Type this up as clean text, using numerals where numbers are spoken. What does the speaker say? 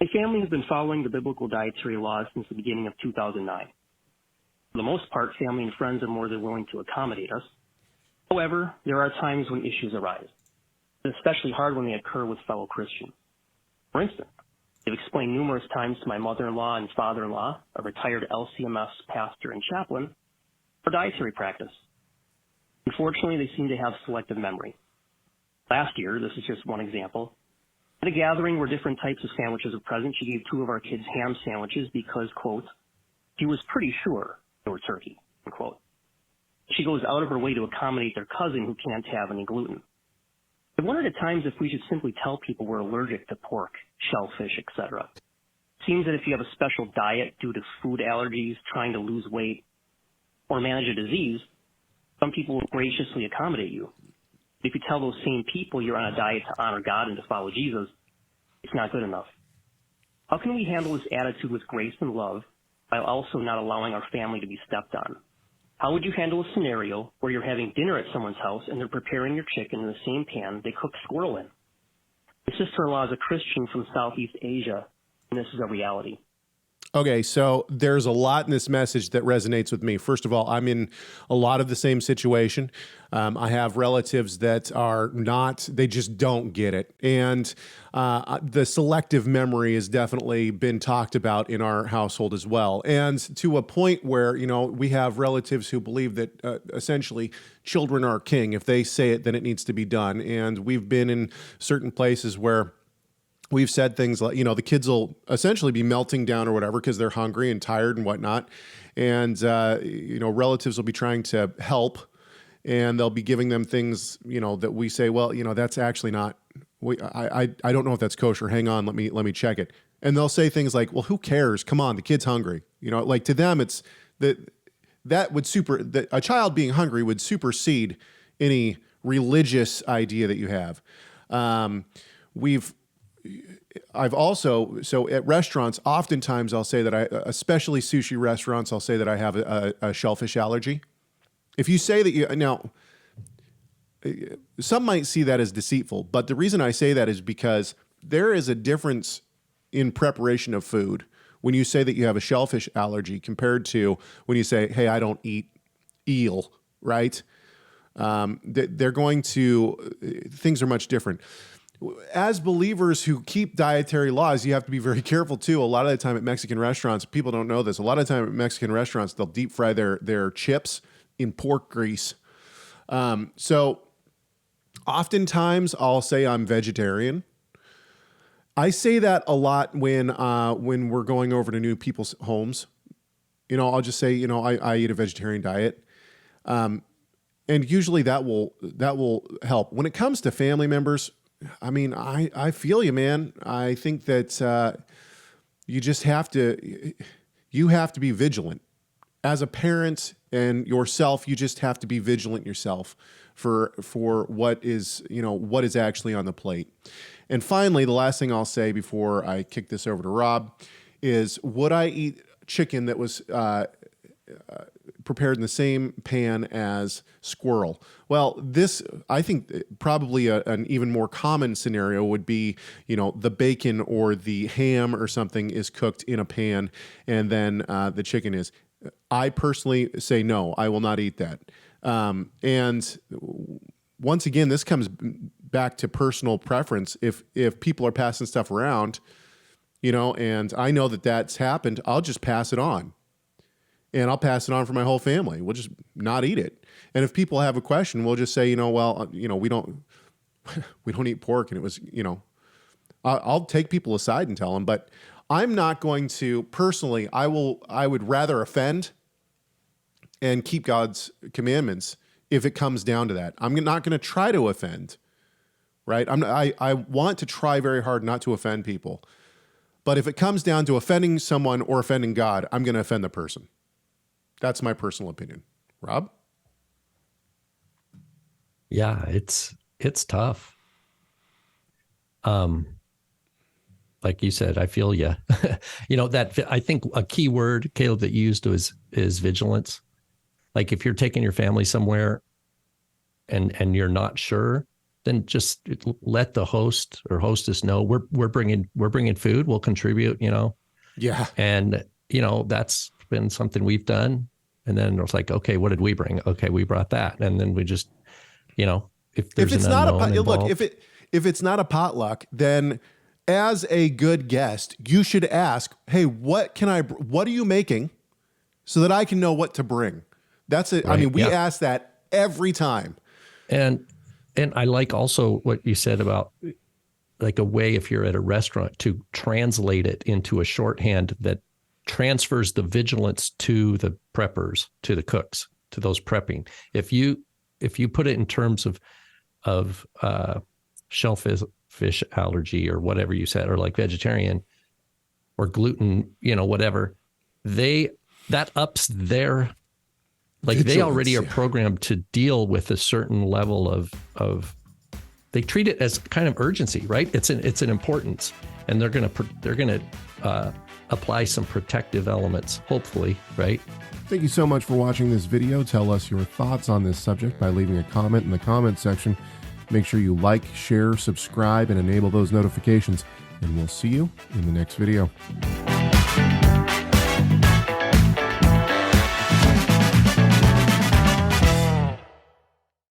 My family has been following the biblical dietary laws since the beginning of 2009. For the most part, family and friends are more than willing to accommodate us. However, there are times when issues arise. It's especially hard when they occur with fellow Christians. For instance, they've explained numerous times to my mother-in-law and father-in-law, a retired LCMS pastor and chaplain, for dietary practice. Unfortunately, they seem to have selective memory. Last year, this is just one example, at a gathering where different types of sandwiches were present, she gave two of our kids ham sandwiches because, quote, she was pretty sure they were turkey, unquote. She goes out of her way to accommodate their cousin who can't have any gluten. I wondered at times if we should simply tell people we're allergic to pork, shellfish, etc. It seems that if you have a special diet due to food allergies, trying to lose weight, or manage a disease, some people will graciously accommodate you. If you tell those same people you're on a diet to honor God and to follow Jesus, it's not good enough. How can we handle this attitude with grace and love while also not allowing our family to be stepped on? How would you handle a scenario where you're having dinner at someone's house and they're preparing your chicken in the same pan they cook squirrel in? My sister-in-law is a Christian from Southeast Asia, and this is a reality. Okay, so there's a lot in this message that resonates with me. First of all, I'm in a lot of the same situation. I have relatives that are not, they just don't get it. And the selective memory has definitely been talked about in our household as well. And to a point where, you know, we have relatives who believe that essentially children are king. If they say it, then it needs to be done. And we've been in certain places where we've said things like, you know, the kids will essentially be melting down or whatever because they're hungry and tired and whatnot. And, you know, relatives will be trying to help and they'll be giving them things, you know, that we say, well, you know, that's actually not, I don't know if that's kosher. Hang on, let me check it. And they'll say things like, well, who cares? Come on, the kid's hungry. You know, like to them, it's a child being hungry would supersede any religious idea that you have. So at restaurants, oftentimes I'll say that especially sushi restaurants, I'll say that I have a shellfish allergy. If you say that now, some might see that as deceitful, but the reason I say that is because there is a difference in preparation of food when you say that you have a shellfish allergy compared to when you say, hey, I don't eat eel, right? Things are much different. As believers who keep dietary laws, you have to be very careful too. A lot of the time at Mexican restaurants, people don't know this. A lot of the time at Mexican restaurants, they'll deep fry their chips in pork grease. So oftentimes I'll say I'm vegetarian. I say that a lot when we're going over to new people's homes. You know, I'll just say, you know, I eat a vegetarian diet. And usually that will help. When it comes to family members, I mean, I feel you, man. I think that you have to be vigilant. As a parent and yourself, you just have to be vigilant yourself for what is actually on the plate. And finally, the last thing I'll say before I kick this over to Rob is, would I eat chicken that was prepared in the same pan as squirrel? Well, I think probably an even more common scenario would be, you know, the bacon or the ham or something is cooked in a pan and then the chicken is. I personally say no, I will not eat that. And once again, this comes back to personal preference. If people are passing stuff around, you know, and I know that that's happened, I'll just pass it on. And I'll pass it on for my whole family. We'll just not eat it. And if people have a question, we'll just say, you know, well, you know, we don't eat pork. And it was, you know, I'll take people aside and tell them, but I'm not going to personally, I would rather offend and keep God's commandments if it comes down to that. I'm not going to try to offend, right? I want to try very hard not to offend people. But if it comes down to offending someone or offending God, I'm going to offend the person. That's my personal opinion. Rob? Yeah, it's tough. Like you said, I feel you. You know, that I think a key word, Caleb, that you used is vigilance. Like if you're taking your family somewhere and you're not sure, then just let the host or hostess know we're bringing food. We'll contribute, Yeah. And, that's been something we've done. And then it's like, okay, what did we bring? Okay, we brought that. And then we just, if there's it's an not unknown involved, look, if it's not a potluck, then as a good guest, you should ask, hey, what are you making so that I can know what to bring? That's it. Right. I mean, we ask that every time. And I like also what you said about like a way, if you're at a restaurant, to translate it into a shorthand that transfers the vigilance to the preppers, to the cooks, to those prepping. If you put it in terms of shellfish allergy or whatever you said, or like vegetarian or gluten, whatever, that ups their, like vigilance, they already are programmed to deal with a certain level of they treat it as kind of urgency, right? It's an importance, and they're gonna apply some protective elements, hopefully, right? Thank you so much for watching this video. Tell us your thoughts on this subject by leaving a comment in the comment section. Make sure you like, share, subscribe, and enable those notifications, and we'll see you in the next video.